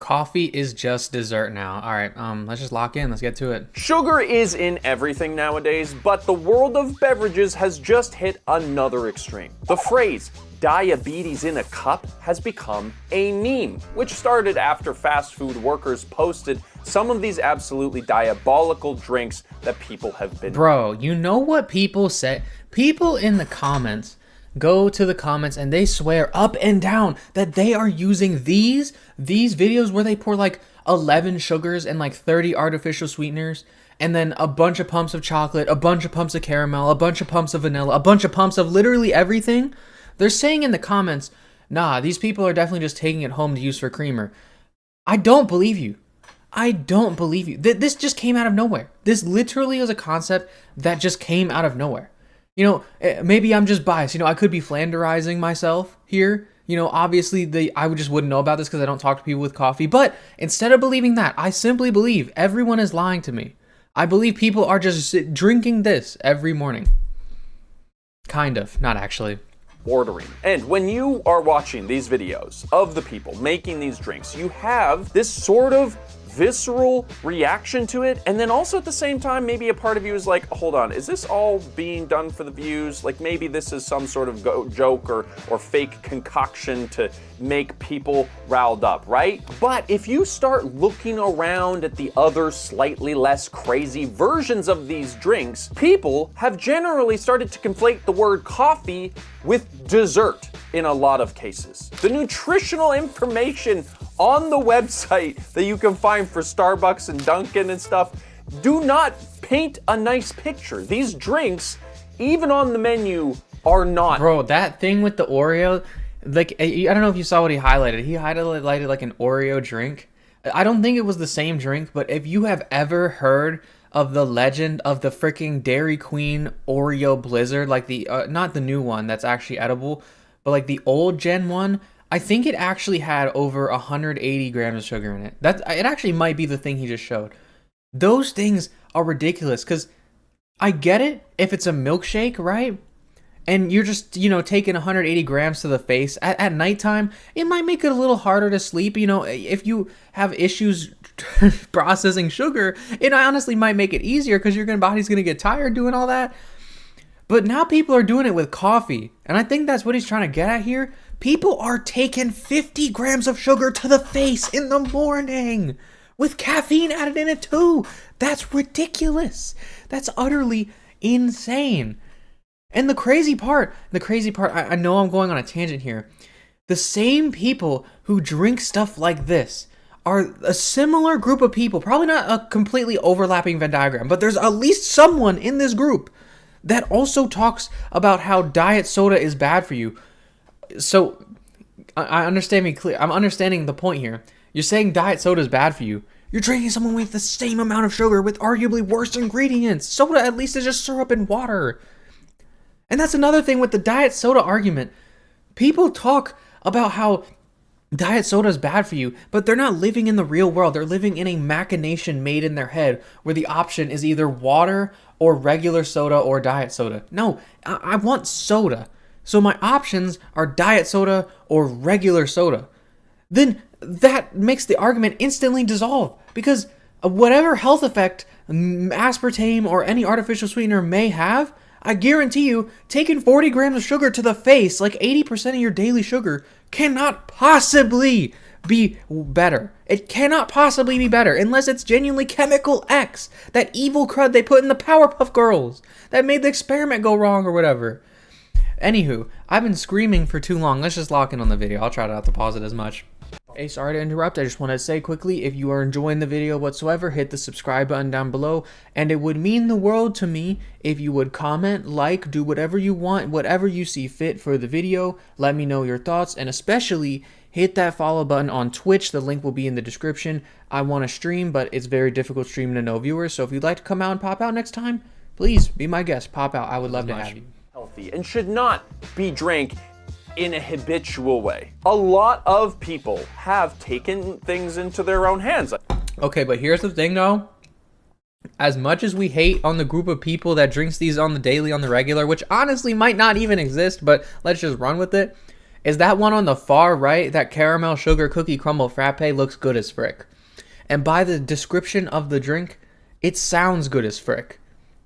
Coffee is just dessert now. All right, let's just lock in. Let's get to it. Sugar is in everything nowadays, but the world of beverages has just hit another extreme. The phrase, diabetes in a cup, has become a meme, which started after fast food workers posted some of these absolutely diabolical drinks that people have been... Bro, you know what people say? People in the comments go to the comments and they swear up and down that they are using these videos where they pour like 11 sugars and like 30 artificial sweeteners and then a bunch of pumps of chocolate, a bunch of pumps of caramel, a bunch of pumps of vanilla, a bunch of pumps of literally everything. They're saying in the comments, nah, these people are definitely just taking it home to use for creamer. I don't believe you. I don't believe you. This just came out of nowhere. This literally is a concept that just came out of nowhere. You know, maybe I'm just biased. You know, I could be flanderizing myself here. You know, obviously I just wouldn't know about this because I don't talk to people with coffee. But instead of believing that, I simply believe everyone is lying to me. I believe people are just drinking this every morning. Kind of, not actually. Ordering. And when you are watching these videos of the people making these drinks, you have this sort of visceral reaction to it, and then also at the same time maybe a part of you is like, hold on, is this all being done for the views? Like maybe this is some sort of joke or fake concoction to make people riled up, right? But if you start looking around at the other slightly less crazy versions of these drinks, people have generally started to conflate the word coffee with dessert in a lot of cases. The nutritional information on the website that you can find for Starbucks and Dunkin' and stuff do not paint a nice picture. These drinks, even on the menu, are not. Bro, that thing with the Oreo, like, I don't know if you saw what he highlighted. He highlighted like an Oreo drink. I don't think it was the same drink, but if you have ever heard of the legend of the freaking Dairy Queen Oreo Blizzard, like the, not the new one that's actually edible, but like the old gen one, I think it actually had over 180 grams of sugar in it. It actually might be the thing he just showed. Those things are ridiculous because I get it if it's a milkshake, right? And you're just, you know, taking 180 grams to the face at nighttime, it might make it a little harder to sleep. You know, if you have issues processing sugar, it honestly might make it easier because your body's going to get tired doing all that. But now people are doing it with coffee. And I think that's what he's trying to get at here. People are taking 50 grams of sugar to the face in the morning with caffeine added in it too. That's ridiculous. That's utterly insane. And the crazy part, I know I'm going on a tangent here. The same people who drink stuff like this are a similar group of people, probably not a completely overlapping Venn diagram, but there's at least someone in this group that also talks about how diet soda is bad for you. So, I understand me clear. I'm understanding the point here. You're saying diet soda is bad for you. You're drinking someone with the same amount of sugar with arguably worse ingredients. Soda at least is just syrup and water. And that's another thing with the diet soda argument. People talk about how diet soda is bad for you, but they're not living in the real world. They're living in a machination made in their head where the option is either water or regular soda or diet soda. No, I want soda. So my options are diet soda or regular soda. Then that makes the argument instantly dissolve because whatever health effect aspartame or any artificial sweetener may have, I guarantee you, taking 40 grams of sugar to the face, like 80% of your daily sugar, cannot possibly be better. It cannot possibly be better unless it's genuinely Chemical X, that evil crud they put in the Powerpuff Girls that made the experiment go wrong or whatever. Anywho, I've been screaming for too long. Let's just lock in on the video. I'll try not to pause it as much. Hey, sorry to interrupt. I just want to say quickly, if you are enjoying the video whatsoever, hit the subscribe button down below. And it would mean the world to me if you would comment, like, do whatever you want, whatever you see fit for the video. Let me know your thoughts, and especially hit that follow button on Twitch. The link will be in the description. I want to stream, but it's very difficult streaming to no viewers. So if you'd like to come out and pop out next time, please be my guest. Pop out. I would love to have you. Healthy and should not be drank in a habitual way. A lot of people have taken things into their own hands. Okay, but here's the thing though. As much as we hate on the group of people that drinks these on the daily, on the regular, which honestly might not even exist, but let's just run with it. is that one on the far right, that caramel sugar cookie crumble frappe looks good as frick. And by the description of the drink, it sounds good as frick.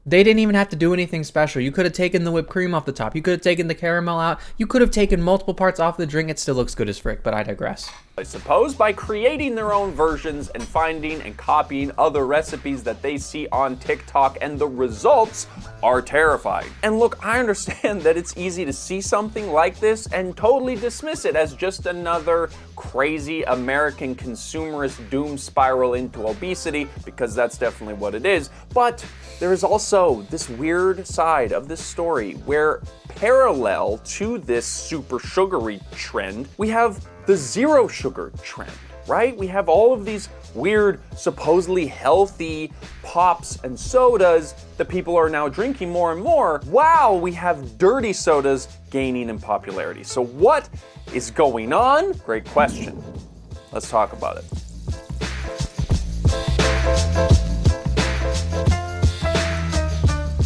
They didn't even have to do anything special. You could have taken the whipped cream off the top. You could have taken the caramel out. You could have taken multiple parts off the drink. It still looks good as frick, but I digress. I suppose by creating their own versions and finding and copying other recipes that they see on TikTok, and the results are terrifying. And look, I understand that it's easy to see something like this and totally dismiss it as just another crazy American consumerist doom spiral into obesity, because that's definitely what it is. But there is also this weird side of this story where, parallel to this super sugary trend, we have the zero sugar trend, right? We have all of these weird, supposedly healthy pops and sodas that people are now drinking more and more, while we have dirty sodas gaining in popularity. So what is going on? Great question. Let's talk about it.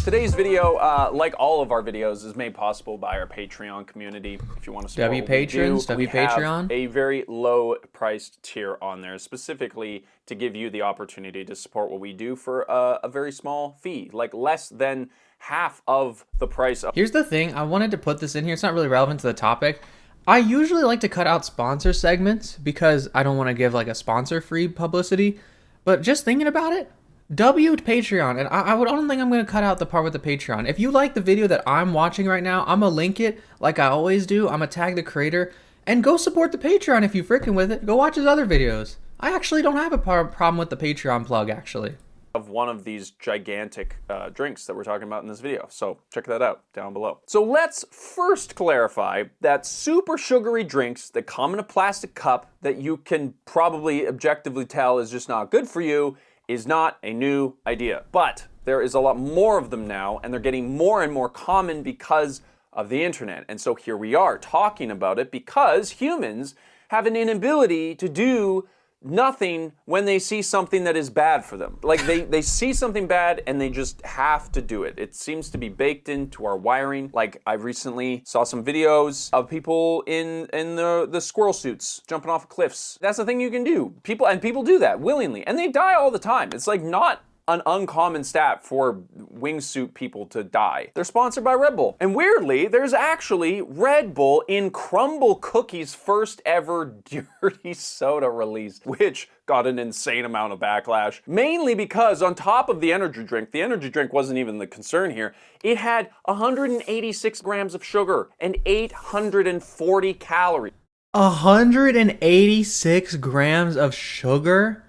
Today's video, like all of our videos, is made possible by our Patreon community. If you want to support Patrons, Patreon, have a very low-priced tier on there, specifically to give you the opportunity to support what we do for a very small fee, like less than half of the price. Here's the thing, I wanted to put this in here. It's not really relevant to the topic. I usually like to cut out sponsor segments because I don't want to give like a sponsor-free publicity. But just thinking about it, W Patreon, and I don't think I'm going to cut out the part with the Patreon. If you like the video that I'm watching right now, I'm going to link it like I always do. I'm going to tag the creator, and go support the Patreon if you freaking with it. Go watch his other videos. I actually don't have a problem with the Patreon plug, actually. Of one of these gigantic drinks that we're talking about in this video. So check that out down below. So let's first clarify that super sugary drinks that come in a plastic cup that you can probably objectively tell is just not good for you is not a new idea. But there is a lot more of them now, and they're getting more and more common because of the internet. And so here we are talking about it because humans have an inability to do nothing when they see something that is bad for them. Like they see something bad and they just have to do it. It seems to be baked into our wiring. Like I recently saw some videos of people in the squirrel suits jumping off cliffs. That's the thing you can do. People do that willingly, and they die all the time. It's like not an uncommon stat for wingsuit people to die. They're sponsored by Red Bull. And weirdly, there's actually Red Bull in Crumble Cookie's first ever dirty soda release, which got an insane amount of backlash, mainly because on top of the energy drink wasn't even the concern here, it had 186 grams of sugar and 840 calories. 186 grams of sugar?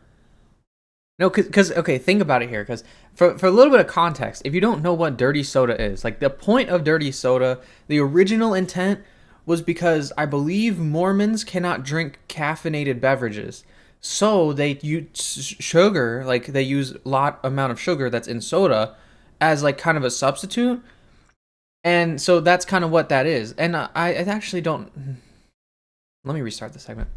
No, because okay, think about it here. Because for a little bit of context, if you don't know what dirty soda is, like the point of dirty soda, the original intent was because I believe Mormons cannot drink caffeinated beverages, so they use sugar, like they use a lot amount of sugar that's in soda as like kind of a substitute, and so that's kind of what that is. And I actually don't. Let me restart the segment.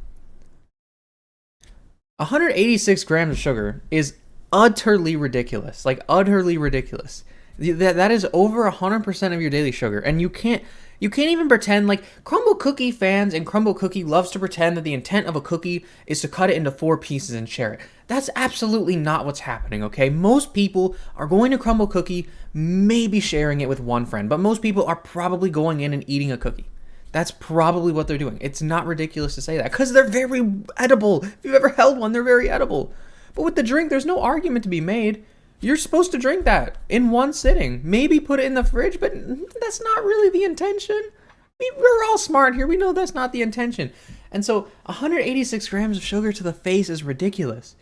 186 grams of sugar is utterly ridiculous. Like utterly ridiculous. That is over 100% of your daily sugar, and you can't even pretend like Crumble Cookie fans and Crumble Cookie loves to pretend that the intent of a cookie is to cut it into 4 pieces and share it. That's absolutely not what's happening, okay? Most people are going to Crumble Cookie, maybe sharing it with one friend, but most people are probably going in and eating a cookie. That's probably what they're doing. It's not ridiculous to say that because they're very edible. If you've ever held one, they're very edible. But with the drink, there's no argument to be made. You're supposed to drink that in one sitting. Maybe put it in the fridge, but that's not really the intention. We're all smart here. We know that's not the intention. And so 186 grams of sugar to the face is ridiculous.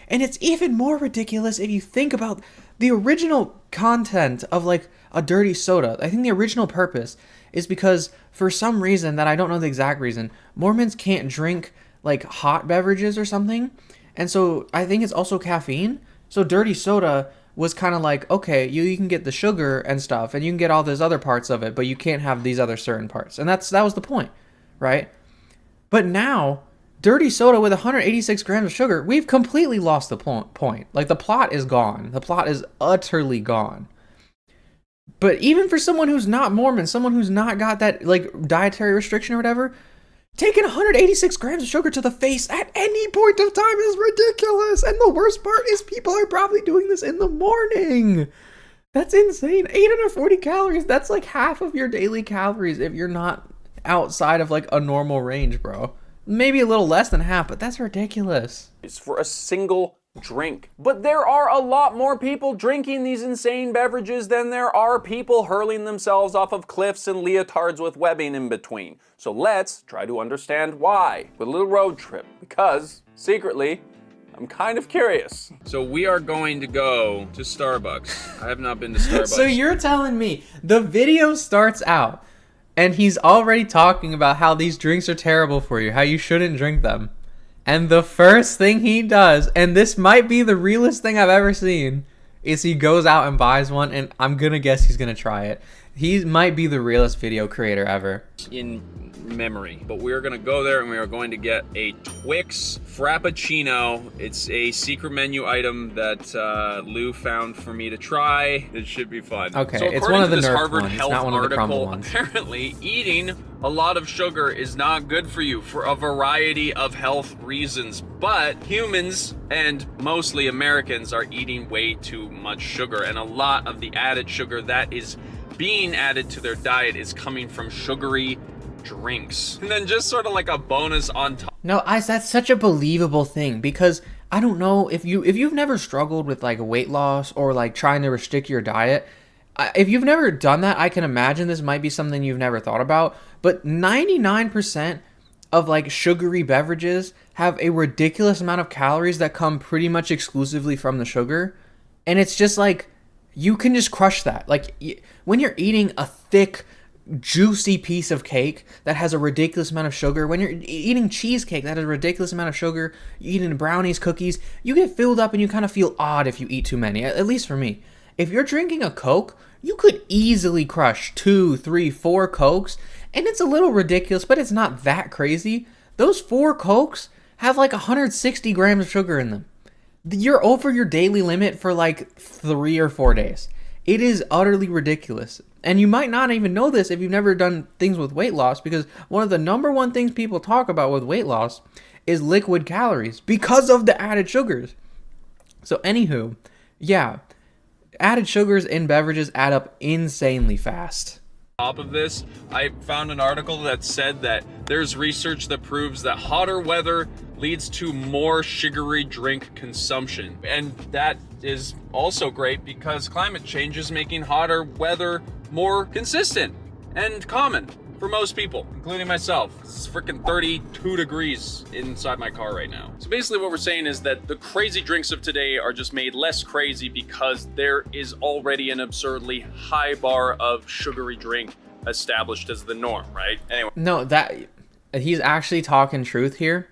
And it's even more ridiculous if you think about the original content of like a dirty soda. I think the original purpose is because for some reason that I don't know the exact reason, Mormons can't drink like hot beverages or something. And so I think it's also caffeine. So dirty soda was kind of like, okay, you can get the sugar and stuff and you can get all those other parts of it, but you can't have these other certain parts. And that was the point, right? But now, dirty soda with 186 grams of sugar, we've completely lost the point. Like the plot is gone. The plot is utterly gone. But even for someone who's not Mormon, someone who's not got that like dietary restriction or whatever, taking 186 grams of sugar to the face at any point of time is ridiculous. And the worst part is people are probably doing this in the morning. That's insane. 840 calories. That's like half of your daily calories if you're not outside of like a normal range, bro. Maybe a little less than half, but that's ridiculous. It's for a single drink. But there are a lot more people drinking these insane beverages than there are people hurling themselves off of cliffs and leotards with webbing in between. So let's try to understand why with a little road trip, because secretly, I'm kind of curious. So we are going to go to Starbucks. I have not been to Starbucks. So you're telling me the video starts out and he's already talking about how these drinks are terrible for you, how you shouldn't drink them. And the first thing he does, and this might be the realest thing I've ever seen, is he goes out and buys one, and I'm gonna guess he's gonna try it. He might be the realest video creator ever. In memory, but we're gonna go there and we are going to get a Twix Frappuccino. It's a secret menu item that Lou found for me to try. It should be fun. Okay, so it's one of the this nerfed Harvard ones, Health not one of the crumble article, ones. apparently eating a lot of sugar is not good for you for a variety of health reasons, but humans and mostly Americans are eating way too much sugar, and a lot of the added sugar that is being added to their diet is coming from sugary drinks. And then just sort of like a bonus on top. No, that's such a believable thing, because I don't know if you've never struggled with like weight loss or like trying to restrict your diet. If you've never done that, I can imagine this might be something you've never thought about. But 99% of like sugary beverages have a ridiculous amount of calories that come pretty much exclusively from the sugar, and it's just like you can just crush that. Like when you're eating a thick, juicy piece of cake that has a ridiculous amount of sugar, when you're eating cheesecake that has a ridiculous amount of sugar, you're eating brownies, cookies, you get filled up and you kind of feel odd if you eat too many, at least for me. If you're drinking a Coke, you could easily crush 2, 3, 4 Cokes, and it's a little ridiculous, but it's not that crazy. Those 4 Cokes have like 160 grams of sugar in them. You're over your daily limit for like 3 or 4 days. It is utterly ridiculous. And you might not even know this if you've never done things with weight loss, because one of the number one things people talk about with weight loss is liquid calories because of the added sugars. So anywho, yeah, added sugars in beverages add up insanely fast. Top of this, I found an article that said that there's research that proves that hotter weather leads to more sugary drink consumption. And that is also great because climate change is making hotter weather more consistent and common for most people, including myself. It's freaking 32 degrees inside my car right now. So basically what we're saying is that the crazy drinks of today are just made less crazy because there is already an absurdly high bar of sugary drink established as the norm, right? Anyway. No, that he's actually talking truth here.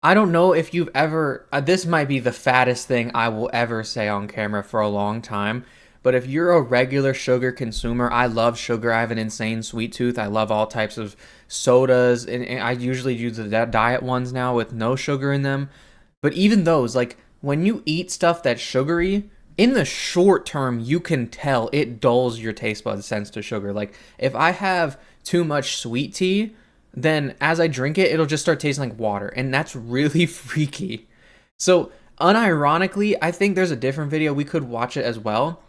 I don't know if you've ever, this might be the fattest thing I will ever say on camera for a long time, but if you're a regular sugar consumer, I love sugar. I have an insane sweet tooth. I love all types of sodas, and I usually use the diet ones now with no sugar in them. But even those, like when you eat stuff that's sugary, in the short term, you can tell it dulls your taste buds sense to sugar. Like if I have too much sweet tea, then as I drink it, it'll just start tasting like water, and that's really freaky. So unironically, I think there's a different video. We could watch it as well.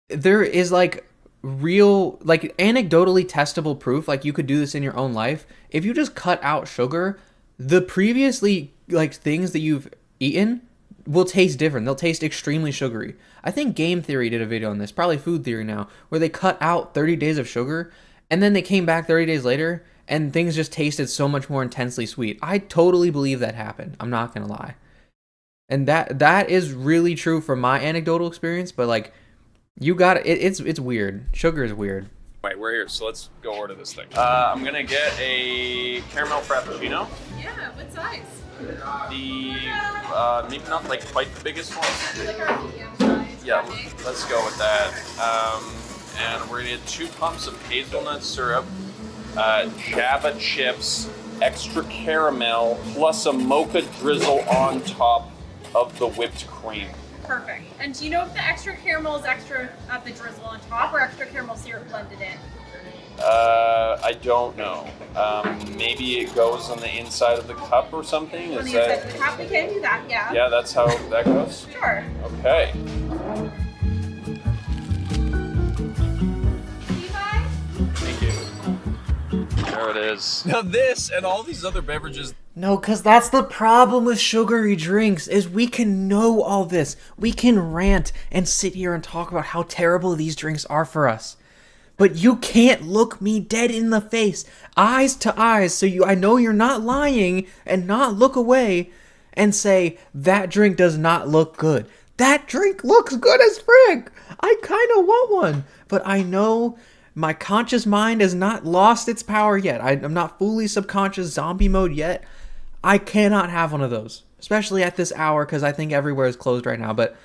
There is like real, like anecdotally testable proof, like you could do this in your own life. If you just cut out sugar, the previously like things that you've eaten will taste different. They'll taste extremely sugary. I think Game Theory did a video on this, probably Food Theory now, where they cut out 30 days of sugar and then they came back 30 days later and things just tasted so much more intensely sweet. I totally believe that happened. I'm not gonna lie. And that is really true from my anecdotal experience, but like you got it. It's weird. Sugar is weird. Wait, we're here, so let's go order this thing. I'm gonna get a caramel frappuccino. Yeah, what size? The maybe not like quite the biggest one. Like our medium size. Yeah, let's go with that. And we're gonna get 2 pumps of hazelnut syrup, Java chips, extra caramel, plus a mocha drizzle on top of the whipped cream. Perfect. And do you know if the extra caramel is extra at the drizzle on top or extra caramel syrup blended in? I don't know. Maybe it goes on the inside of the cup or something? On Is the inside that... of the cup, we can do that, yeah. Yeah, that's how that goes? Sure. Okay. Levi? Thank you. There it is. Now this and all these other beverages... No, because that's the problem with sugary drinks, is we can know all this. We can rant and sit here and talk about how terrible these drinks are for us. But you can't look me dead in the face, eyes to eyes, so I know you're not lying, and not look away and say, that drink does not look good. That drink looks good as frick! I kind of want one, but I know my conscious mind has not lost its power yet. I'm not fully subconscious zombie mode yet. I cannot have one of those, especially at this hour, because I think everywhere is closed right now, but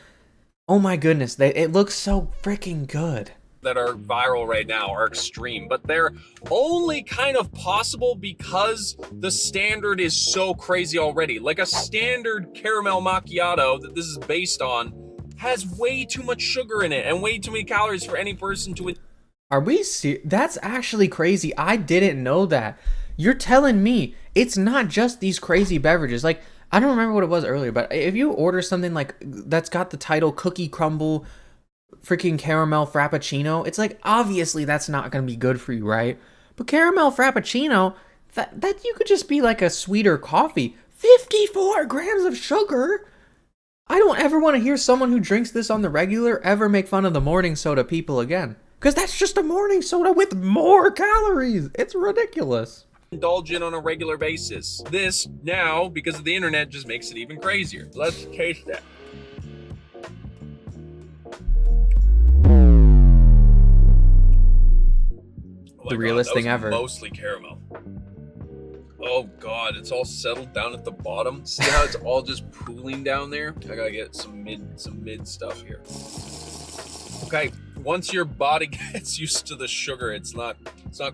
oh my goodness, it looks so freaking good. That are viral right now are extreme, but they're only kind of possible because the standard is so crazy already. Like a standard caramel macchiato that this is based on has way too much sugar in it and way too many calories for any person to... Are we That's actually crazy. I didn't know that. You're telling me it's not just these crazy beverages. Like, I don't remember what it was earlier, but if you order something like that's got the title cookie crumble freaking caramel frappuccino, it's like, obviously that's not going to be good for you, right? But caramel frappuccino, that you could just be like a sweeter coffee. 54 grams of sugar. I don't ever want to hear someone who drinks this on the regular ever make fun of the morning soda people again, because that's just a morning soda with more calories. It's ridiculous. Indulge in on a regular basis. This now, because of the internet, just makes it even crazier. Let's taste that. Oh The realest thing ever. Mostly caramel. Oh god, it's all settled down at the bottom. See how it's all just pooling down there? I gotta get some mid stuff here. Okay, once your body gets used to the sugar, it's not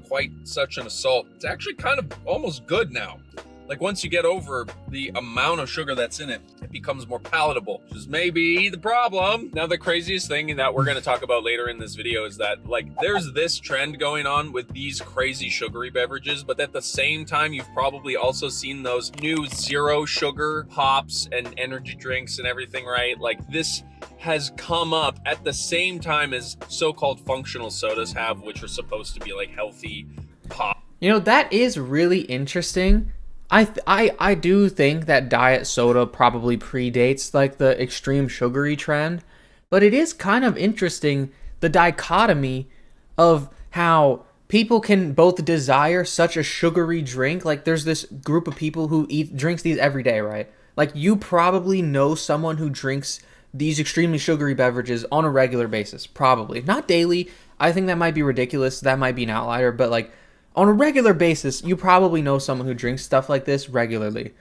quite such an assault. It's actually kind of almost good now. Like once you get over the amount of sugar that's in it, it becomes more palatable, which is maybe the problem. Now, the craziest thing that we're going to talk about later in this video is that, like, there's this trend going on with these crazy sugary beverages, but at the same time, you've probably also seen those new zero sugar pops and energy drinks and everything, right? Like, this has come up at the same time as so-called functional sodas have, which are supposed to be like healthy pop. You know, that is really interesting. I do think that diet soda probably predates like the extreme sugary trend, but it is kind of interesting, the dichotomy of how people can both desire such a sugary drink. Like there's this group of people who drinks these every day, right? Like you probably know someone who drinks these extremely sugary beverages on a regular basis, probably. Not daily. I think that might be ridiculous. That might be an outlier, but like on a regular basis, you probably know someone who drinks stuff like this regularly.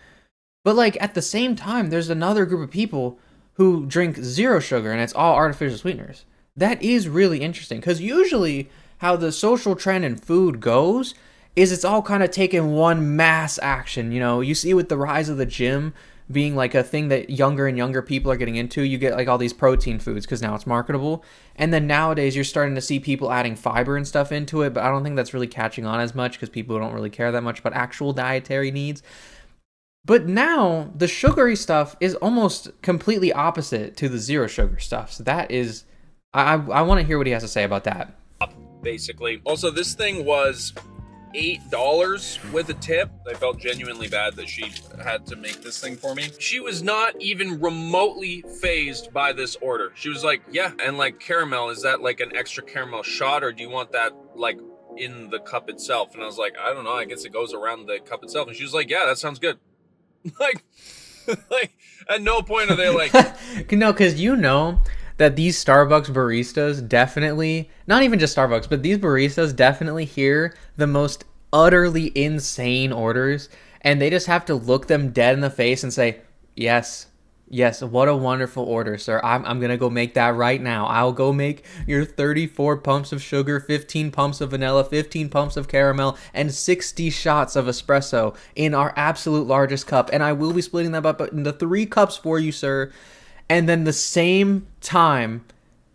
But like at the same time, there's another group of people who drink zero sugar and it's all artificial sweeteners. That is really interesting, because usually how the social trend in food goes is it's all kind of taking one mass action. You know, you see with the rise of the gym being like a thing that younger and younger people are getting into, you get like all these protein foods because now it's marketable. And then nowadays you're starting to see people adding fiber and stuff into it, but I don't think that's really catching on as much because people don't really care that much about actual dietary needs. But now the sugary stuff is almost completely opposite to the zero sugar stuff. So that is, I want to hear what he has to say about that. Basically. Also, this thing was $8 with a tip. I felt genuinely bad that she had to make this thing for me. She was not even remotely phased by this order. She was like, yeah, and like caramel, is that like an extra caramel shot, or do you want that like in the cup itself? And I was like, I don't know, I guess it goes around the cup itself. And she was like, yeah, that sounds good. like at no point are they like no, because you know that these Starbucks baristas definitely, not even just Starbucks, but these baristas definitely hear the most utterly insane orders, and they just have to look them dead in the face and say, yes, what a wonderful order, sir. I'm going to go make that right now. I'll go make your 34 pumps of sugar, 15 pumps of vanilla, 15 pumps of caramel, and 60 shots of espresso in our absolute largest cup, and I will be splitting them up into 3 cups for you, sir. and then the same time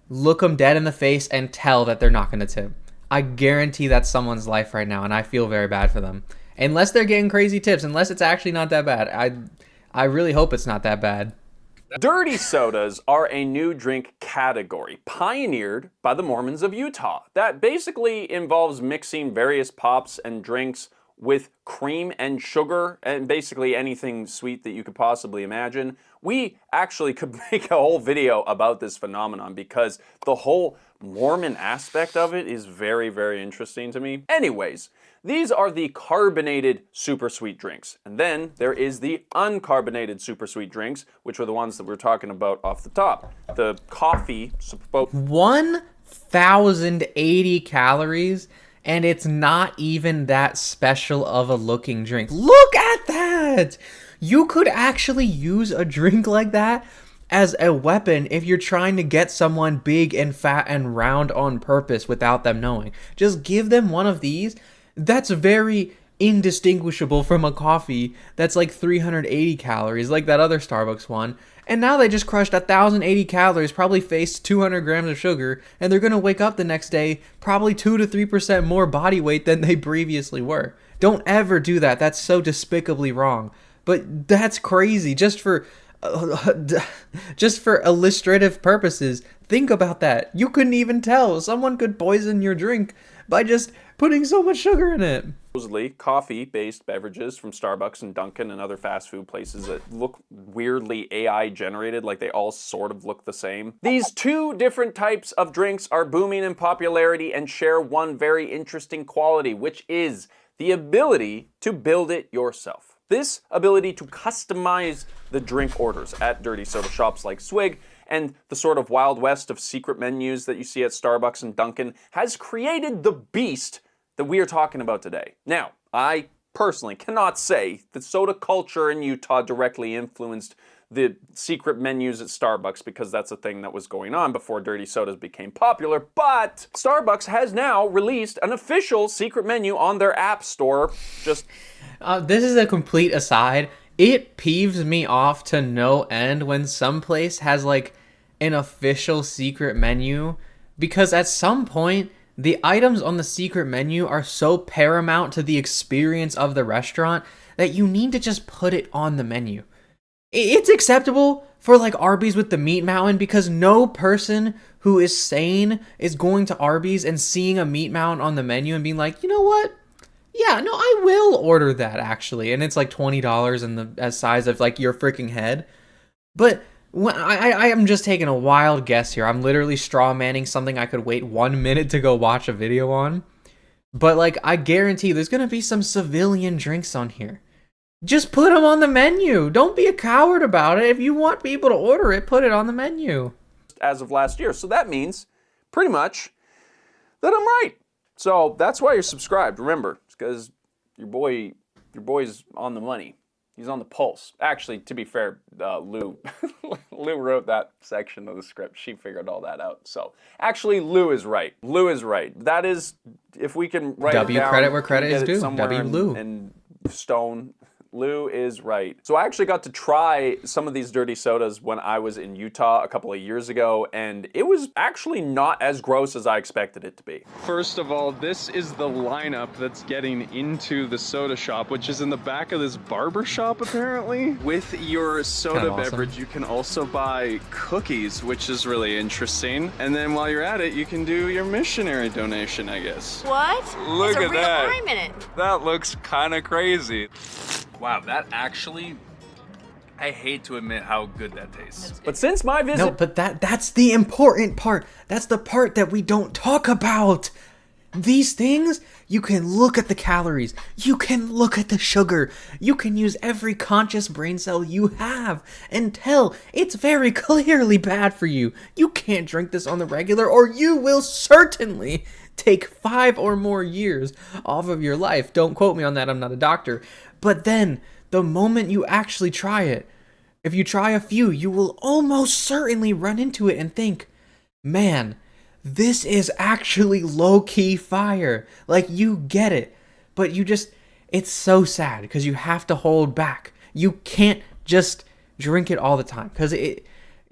look them dead in the face and tell that they're not going to tip. I guarantee that's someone's life right now, and I feel very bad for them. Unless they're getting crazy tips, unless it's actually not that bad. I really hope it's not that bad. Dirty sodas are a new drink category pioneered by the Mormons of Utah that basically involves mixing various pops and drinks with cream and sugar and basically anything sweet that you could possibly imagine. We actually could make a whole video about this phenomenon because the whole Mormon aspect of it is very, very interesting to me. Anyways, these are the carbonated super sweet drinks. And then there is the uncarbonated super sweet drinks, which are the ones that we're talking about off the top. The coffee, 1,080 calories, and it's not even that special of a looking drink. Look at that! You could actually use a drink like that as a weapon if you're trying to get someone big and fat and round on purpose without them knowing. Just give them one of these. That's very indistinguishable from a coffee that's like 380 calories, like that other Starbucks one. And now they just crushed 1,080 calories, probably faced 200 grams of sugar, and they're going to wake up the next day probably 2 to 3% more body weight than they previously were. Don't ever do that. That's so despicably wrong. But that's crazy. Just for illustrative purposes, think about that. You couldn't even tell. Someone could poison your drink by just putting so much sugar in it. Supposedly coffee-based beverages from Starbucks and Dunkin' and other fast food places that look weirdly AI generated, like they all sort of look the same. These two different types of drinks are booming in popularity and share one very interesting quality, which is the ability to build it yourself. This ability to customize the drink orders at dirty soda shops like Swig and the sort of Wild West of secret menus that you see at Starbucks and Dunkin' has created the beast that we are talking about today. Now, I personally cannot say that soda culture in Utah directly influenced the secret menus at Starbucks because that's a thing that was going on before dirty sodas became popular, but Starbucks has now released an official secret menu on their app store. This is a complete aside. It peeves me off to no end when some place has like an official secret menu, because at some point the items on the secret menu are so paramount to the experience of the restaurant that you need to just put it on the menu. It's acceptable for like Arby's with the meat mountain because no person who is sane is going to Arby's and seeing a meat mountain on the menu and being like, you know what? Yeah, no, I will order that actually. And it's like $20 in the size of like your freaking head. But when I am just taking a wild guess here. I'm literally straw manning something I could wait 1 minute to go watch a video on. But like, I guarantee there's going to be some civilian drinks on here. Just put them on the menu. Don't be a coward about it. If you want people to order it, put it on the menu. As of last year. So that means pretty much that I'm right. So that's why you're subscribed. Remember, it's because your boy's on the money. He's on the pulse. Actually, to be fair, Lou wrote that section of the script. She figured all that out. So actually, Lou is right. Lou is right. That is, if we can write W it down, credit where credit is due. somewhere W Lou. in stone. Lou is right. So I actually got to try some of these dirty sodas when I was in Utah a couple of years ago, and it was actually not as gross as I expected it to be. First of all, this is the lineup that's getting into the soda shop, which is in the back of this barber shop, apparently. With your soda beverage, you can also buy cookies, which is really interesting. And then while you're at it, you can do your missionary donation, I guess. What? Look There's at a real that. rhyme in it. That looks kind of crazy. Wow, that actually, I hate to admit how good that tastes. But since my visit... No, but that's the important part. That's the part that we don't talk about. These things, you can look at the calories. You can look at the sugar. You can use every conscious brain cell you have and tell it's very clearly bad for you. You can't drink this on the regular or you will certainly take 5 or more years off of your life. Don't quote me on that. I'm not a doctor. But then, the moment you actually try it, if you try a few, you will almost certainly run into it and think, man, this is actually low-key fire. Like, you get it. But you just, it's so sad because you have to hold back. You can't just drink it all the time because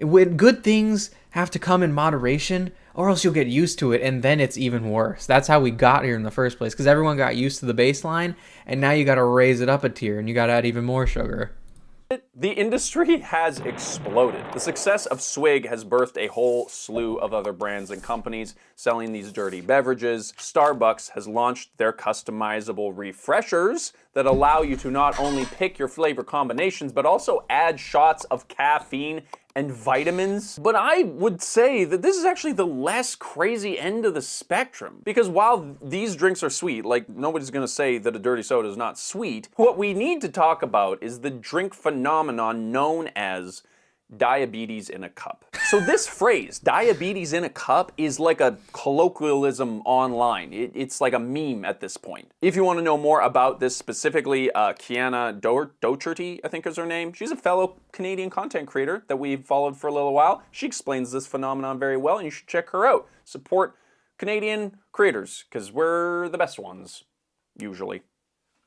When good things have to come in moderation, or else you'll get used to it, and then it's even worse. That's how we got here in the first place, because everyone got used to the baseline, and now you got to raise it up a tier, and you got to add even more sugar. The industry has exploded. The success of Swig has birthed a whole slew of other brands and companies selling these dirty beverages. Starbucks has launched their customizable refreshers that allow you to not only pick your flavor combinations, but also add shots of caffeine and vitamins. But I would say that this is actually the less crazy end of the spectrum. Because while these drinks are sweet, like nobody's gonna say that a dirty soda is not sweet, what we need to talk about is the drink phenomenon known as diabetes in a cup. So this phrase, diabetes in a cup, is like a colloquialism online. It's like a meme at this point. If you want to know more about this specifically, Kiana Docherty, I think is her name. She's a fellow Canadian content creator that we've followed for a little while. She explains this phenomenon very well, and you should check her out. Support Canadian creators, because we're the best ones, usually.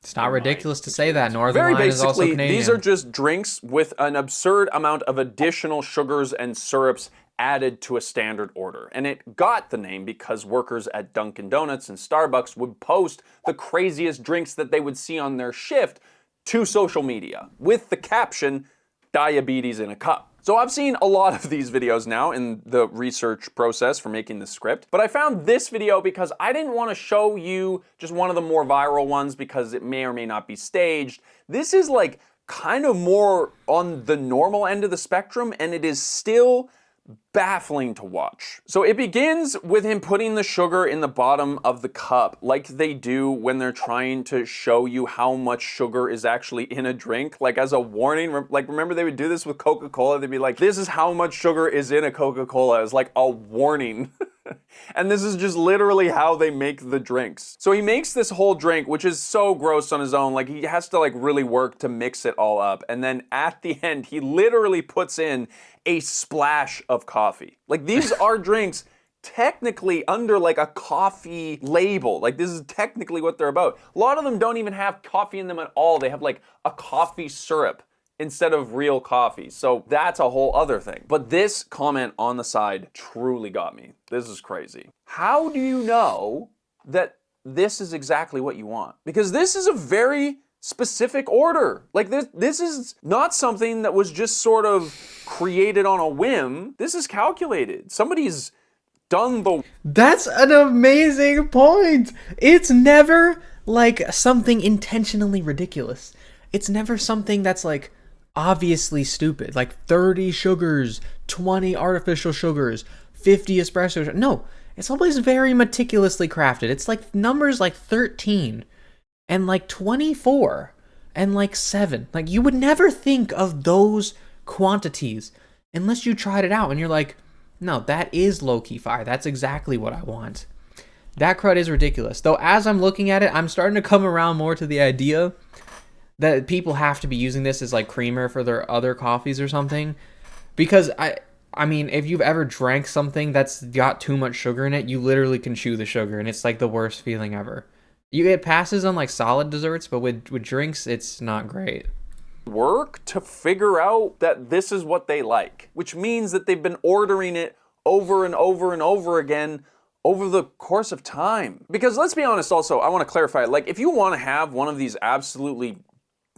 It's not ridiculous to say that. Northern Line is also Very basically, Canadian. these are just drinks with an absurd amount of additional sugars and syrups added to a standard order. And it got the name because workers at Dunkin' Donuts and Starbucks would post the craziest drinks that they would see on their shift to social media with the caption, "Diabetes in a cup." So I've seen a lot of these videos now in the research process for making the script, but I found this video because I didn't want to show you just one of the more viral ones because it may or may not be staged. This is like kind of more on the normal end of the spectrum, and it is still baffling to watch. So it begins with him putting the sugar in the bottom of the cup like they do when they're trying to show you how much sugar is actually in a drink, like as a warning. Like remember they would do this with Coca-Cola? They'd be like, this is how much sugar is in a Coca-Cola, as like a warning. And this is just literally how they make the drinks. So he makes this whole drink, which is so gross on his own. Like he has to like really work to mix it all up. And then at the end, he literally puts in a splash of coffee. Like these are drinks technically under like a coffee label. Like this is technically what they're about. A lot of them don't even have coffee in them at all. They have like a coffee syrup instead of real coffee. So that's a whole other thing. But this comment on the side truly got me. This is crazy. How do you know that this is exactly what you want? Because this is a very specific order. Like this is not something that was just sort of created on a whim. This is calculated. Somebody's done the... That's an amazing point. It's never like something intentionally ridiculous. It's never something that's like obviously stupid, like 30 sugars, 20 artificial sugars, 50 espresso. No, it's always very meticulously crafted. It's like numbers like 13 and like 24 and like 7. Like you would never think of those quantities unless you tried it out and you're like, no, that is low-key fire. That's exactly what I want. That crud is ridiculous. Though as I'm looking at it, I'm starting to come around more to the idea that people have to be using this as like creamer for their other coffees or something. Because I mean, if you've ever drank something that's got too much sugar in it, you literally can chew the sugar and it's like the worst feeling ever. It passes on like solid desserts, but with drinks, it's not great. Work to figure out that this is what they like, which means that they've been ordering it over and over and over again over the course of time. Because let's be honest also, I want to clarify, like if you want to have one of these absolutely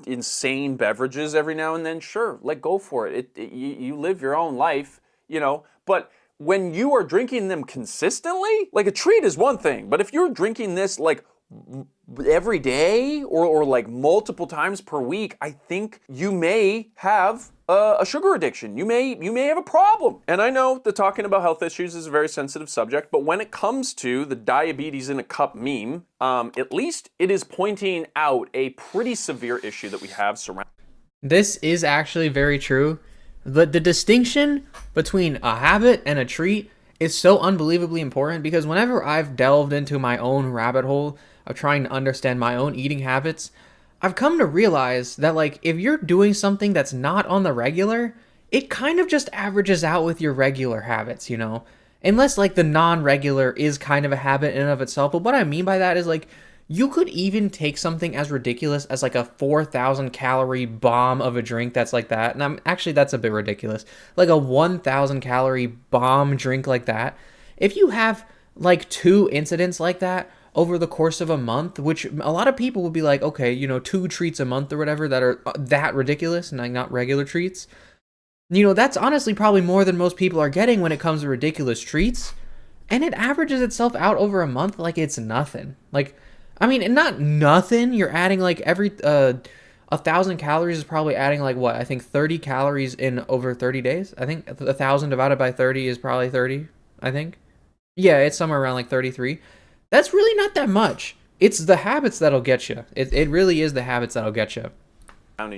insane beverages every now and then, sure, like go for it. You live your own life, you know, but when you are drinking them consistently, like a treat is one thing, but if you're drinking this like every day or like multiple times per week, I think you may have a sugar addiction. You may have a problem. And I know that talking about health issues is a very sensitive subject, but when it comes to the diabetes in a cup meme, at least it is pointing out a pretty severe issue that we have surrounding. This is actually very true. The distinction between a habit and a treat is so unbelievably important, because whenever I've delved into my own rabbit hole of trying to understand my own eating habits, I've come to realize that like if you're doing something that's not on the regular, it kind of just averages out with your regular habits, you know? Unless like the non-regular is kind of a habit in and of itself. But what I mean by that is like You could even take something as ridiculous as like a 4,000 calorie bomb of a drink that's like that. And actually, that's a bit ridiculous. Like a 1,000 calorie bomb drink like that. If you have like 2 incidents like that over the course of a month, which a lot of people would be like, okay, 2 treats a month or whatever that are that ridiculous and like not regular treats. That's honestly probably more than most people are getting when it comes to ridiculous treats. And it averages itself out over a month like it's nothing. Like, I mean, not nothing. You're adding like every 1,000 calories is probably adding like what? I think 30 calories in over 30 days. I think 1,000 divided by 30 is probably 30. I think. Yeah, it's somewhere around like 33. That's really not that much. It's the habits that'll get you. It really is the habits that'll get you.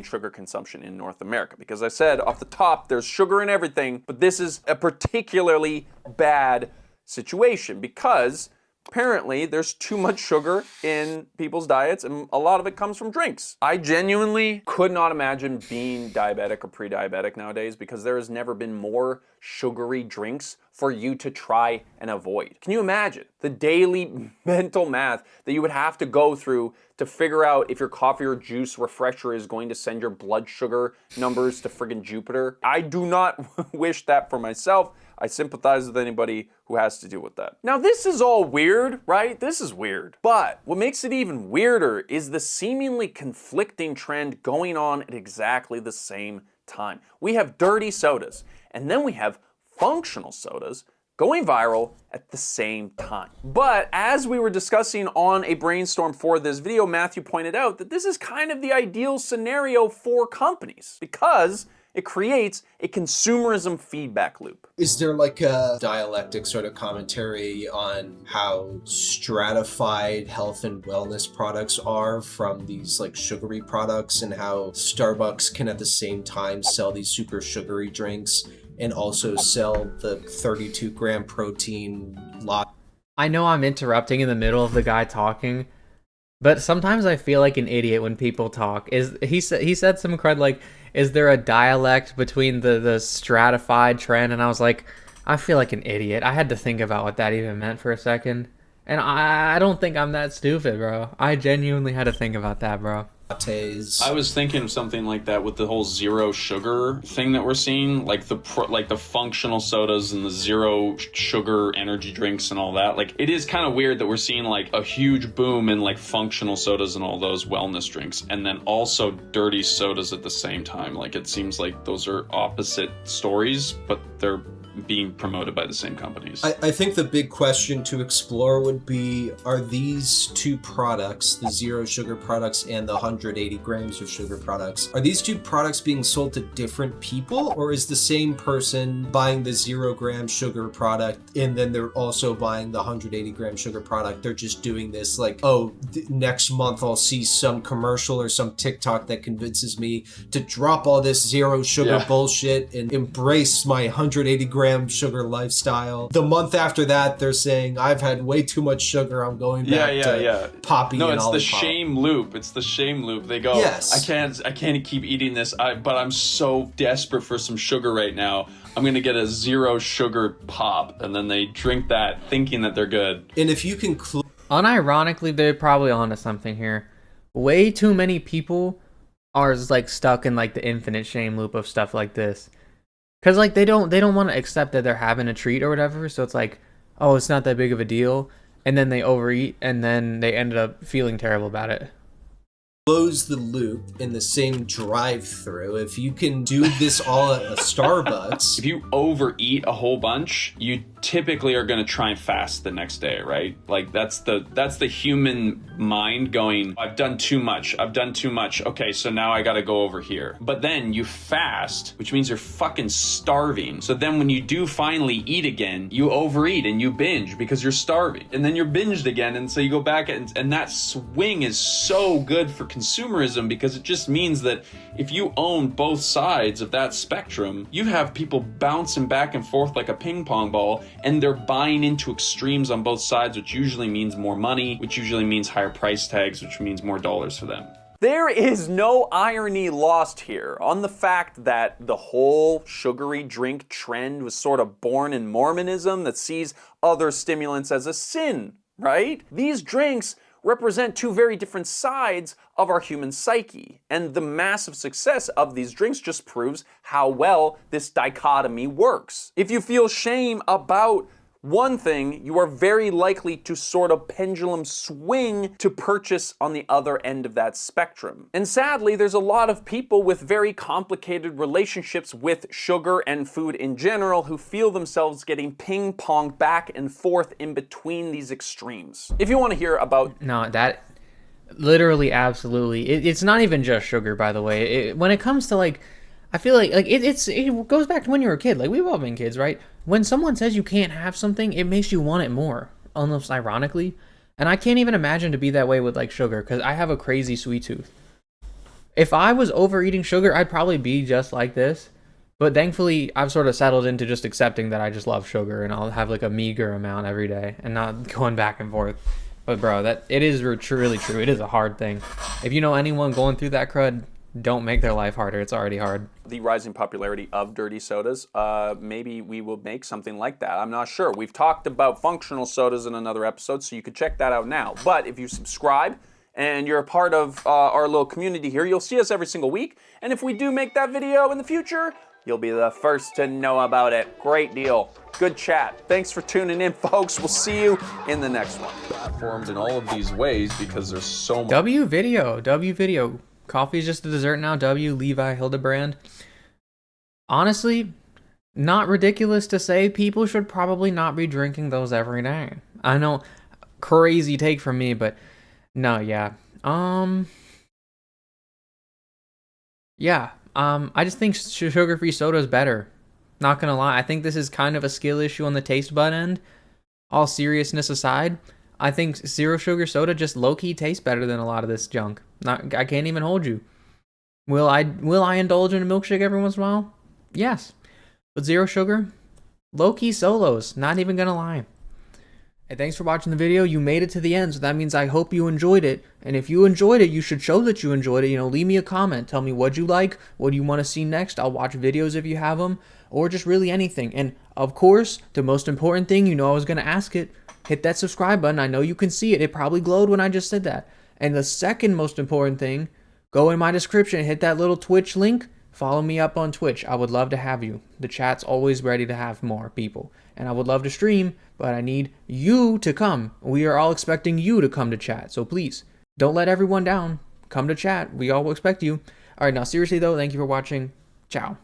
Sugar consumption in North America, because I said off the top, there's sugar in everything, but this is a particularly bad situation because apparently there's too much sugar in people's diets and a lot of it comes from drinks. I genuinely could not imagine being diabetic or pre-diabetic nowadays because there has never been more sugary drinks for you to try and avoid. Can you imagine the daily mental math that you would have to go through to figure out if your coffee or juice refresher is going to send your blood sugar numbers to friggin' Jupiter? I do not wish that for myself. I sympathize with anybody who has to deal with that. Now, this is all weird, right? This is weird. But what makes it even weirder is the seemingly conflicting trend going on at exactly the same time. We have dirty sodas, and then we have functional sodas going viral at the same time. But as we were discussing on a brainstorm for this video, Matthew pointed out that this is kind of the ideal scenario for companies because it creates a consumerism feedback loop. Is there like a dialectic sort of commentary on how stratified health and wellness products are from these like sugary products and how Starbucks can at the same time sell these super sugary drinks and also sell the 32-gram protein lot? I know I'm interrupting in the middle of the guy talking, but sometimes I feel like an idiot when people talk. He said some crud like, is there a dialect between the stratified trend? And I was like, I feel like an idiot. I had to think about what that even meant for a second. And I don't think I'm that stupid, bro. I genuinely had to think about that, bro. I was thinking something like that with the whole zero sugar thing that we're seeing, like the functional sodas and the zero sugar energy drinks and all that. Like, it is kind of weird that we're seeing like a huge boom in like functional sodas and all those wellness drinks, and then also dirty sodas at the same time. Like, it seems like those are opposite stories, but they're being promoted by the same companies. I think the big question to explore would be, are these two products, the zero sugar products and the 180 grams of sugar products, are these two products being sold to different people, or is the same person buying the 0 gram sugar product and then they're also buying the 180 gram sugar product? They're just doing this like, oh, next month I'll see some commercial or some TikTok that convinces me to drop all this zero sugar bullshit and embrace my 180 gram sugar lifestyle. The month after that, they're saying, I've had way too much sugar, I'm going back to Poppy and No, it's the shame loop. It's the shame loop. They go, yes. I can't keep eating this, but I'm so desperate for some sugar right now. I'm going to get a 0 sugar pop. And then they drink that thinking that they're good. And if you can... Unironically, they're probably onto something here. Way too many people are like stuck in like the infinite shame loop of stuff like this. Cause like they don't want to accept that they're having a treat or whatever, so it's like, oh, it's not that big of a deal, and then they overeat, and then they ended up feeling terrible about it. Close the loop in the same drive-through. If you can do this all at a Starbucks, if you overeat a whole bunch, you typically are going to try and fast the next day, right? Like that's the human mind going, I've done too much. Okay, so now I got to go over here. But then you fast, which means you're fucking starving. So then when you do finally eat again, you overeat and you binge because you're starving. And then you're binged again, and so you go back and that swing is so good for consumerism because it just means that if you own both sides of that spectrum, you have people bouncing back and forth like a ping pong ball, and they're buying into extremes on both sides, which usually means more money, which usually means higher price tags, which means more dollars for them. There is no irony lost here on the fact that the whole sugary drink trend was sort of born in Mormonism that sees other stimulants as a sin, right? These drinks represent two very different sides of our human psyche. And the massive success of these drinks just proves how well this dichotomy works. If you feel shame about one thing, you are very likely to sort of pendulum swing to purchase on the other end of that spectrum. And sadly, there's a lot of people with very complicated relationships with sugar and food in general who feel themselves getting ping-ponged back and forth in between these extremes. If you want to hear about... No, that... Literally, absolutely. It's not even just sugar, by the way. When it comes to, like... I feel like it goes back to when you were a kid. Like, we've all been kids, right? When someone says you can't have something, it makes you want it more, almost ironically. And I can't even imagine to be that way with, like, sugar, because I have a crazy sweet tooth. If I was overeating sugar, I'd probably be just like this. But thankfully, I've sort of settled into just accepting that I just love sugar, and I'll have, like, a meager amount every day, and not going back and forth. But, bro, it is really true. It is a hard thing. If you know anyone going through that crud, don't make their life harder. It's already hard. The rising popularity of dirty sodas, maybe we will make something like that. I'm not sure. We've talked about functional sodas in another episode, so you could check that out now. But if you subscribe and you're a part of our little community here, you'll see us every single week. And if we do make that video in the future, you'll be the first to know about it. Great deal. Good chat. Thanks for tuning in, folks. We'll see you in the next one. Platformed in all of these ways because there's so much. W video. Coffee's just a dessert now. W, Levi, Hildebrand. Honestly, not ridiculous to say people should probably not be drinking those every day. I know, crazy take from me, but no, yeah. I just think sugar-free soda is better. Not gonna lie, I think this is kind of a skill issue on the taste bud end. All seriousness aside, I think zero sugar soda just low-key tastes better than a lot of this junk. I can't even hold you. Will I indulge in a milkshake every once in a while? Yes. But zero sugar? Low-key solos, not even gonna lie. Hey, thanks for watching the video. You made it to the end, so that means I hope you enjoyed it. And if you enjoyed it, you should show that you enjoyed it. You know, leave me a comment. Tell me what you like, what do you want to see next. I'll watch videos if you have them, or just really anything. And of course, the most important thing, you know I was gonna ask it, hit that subscribe button. I know you can see it. It probably glowed when I just said that. And the second most important thing, go in my description, hit that little Twitch link, follow me up on Twitch. I would love to have you. The chat's always ready to have more people. And I would love to stream, but I need you to come. We are all expecting you to come to chat. So please, don't let everyone down. Come to chat. We all expect you. All right, now seriously though, thank you for watching. Ciao.